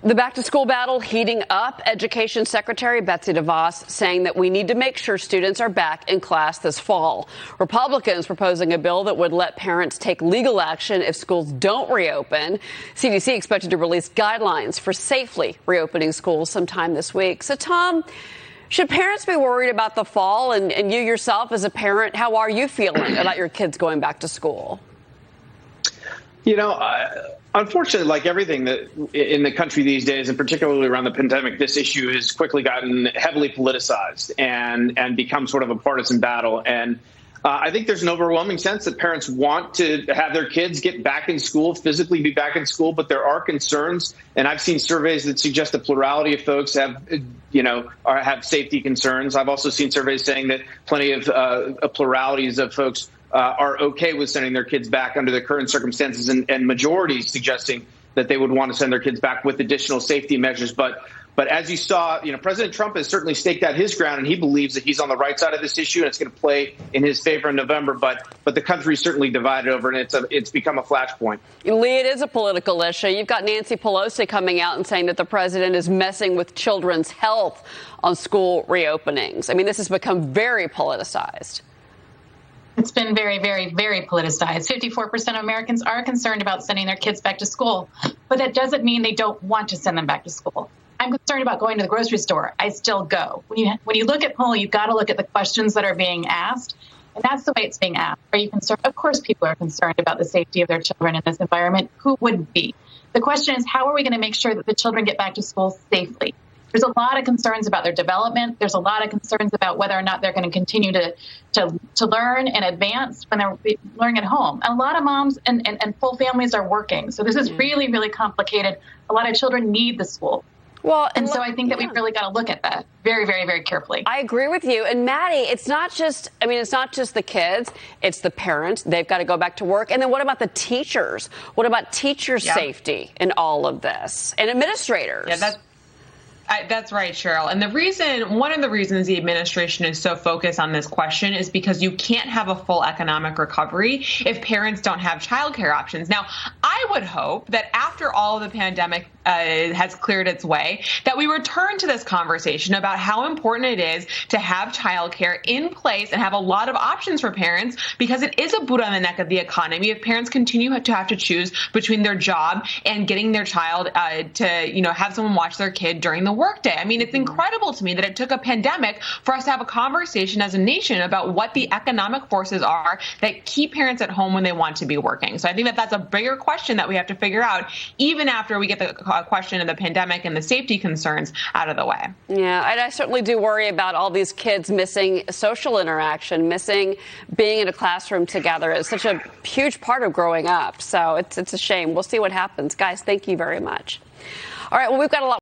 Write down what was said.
The back-to-school battle heating up. Education Secretary Betsy DeVos saying that we need to make sure students are back in class this fall. Republicans proposing a bill that would let parents take legal action if schools don't reopen. CDC expected to release guidelines for safely reopening schools sometime this week. So, Tom, should parents be worried about the fall? And you yourself as a parent, how are you feeling about your kids going back to school? You know, unfortunately, like everything that in the country these days, and particularly around the pandemic, this issue has quickly gotten heavily politicized and become sort of a partisan battle. And I think there's an overwhelming sense that parents want to have their kids get back in school, physically be back in school. But there are concerns. And I've seen surveys that suggest a plurality of folks have safety concerns. I've also seen surveys saying that plenty of pluralities of folks are okay with sending their kids back under the current circumstances, and majorities suggesting that they would want to send their kids back with additional safety measures. But as you saw, President Trump has certainly staked out his ground, and he believes that he's on the right side of this issue, and it's going to play in his favor in November. But the country's certainly divided over, and it's become a flashpoint. Lee, it is a political issue. You've got Nancy Pelosi coming out and saying that the president is messing with children's health on school reopenings. I mean, this has become very politicized. It's been very, very, very politicized. 54% of Americans are concerned about sending their kids back to school, but that doesn't mean they don't want to send them back to school. I'm concerned about going to the grocery store. I still go. When you look at polling, you've got to look at the questions that are being asked, and that's the way it's being asked. Are you concerned? Of course, people are concerned about the safety of their children in this environment. Who wouldn't be? The question is, how are we going to make sure that the children get back to school safely? There's a lot of concerns about their development. There's a lot of concerns about whether or not they're going to continue to learn and advance when they're learning at home. And a lot of moms and full families are working. So this is really, really complicated. A lot of children need the school. Well, and so I think that we've really got to look at that very, very, very carefully. I agree with you. And Mattie, it's not just the kids, it's the parents. They've got to go back to work. And then what about the teachers? What about teacher safety in all of this? And administrators? Yeah, that's right, Cheryl. And one of the reasons the administration is so focused on this question is because you can't have a full economic recovery if parents don't have childcare options. Now, I would hope that after all of the pandemic has cleared its way, that we return to this conversation about how important it is to have childcare in place and have a lot of options for parents, because it is a boot on the neck of the economy if parents continue to have to choose between their job and getting their child to have someone watch their kid during the workday. I mean, it's incredible to me that it took a pandemic for us to have a conversation as a nation about what the economic forces are that keep parents at home when they want to be working. So I think that that's a bigger question that we have to figure out, even after we get the question of the pandemic and the safety concerns out of the way. Yeah, and I certainly do worry about all these kids missing social interaction, missing being in a classroom together. It's such a huge part of growing up. So it's a shame. We'll see what happens. Guys, thank you very much. All right, well, we've got a lot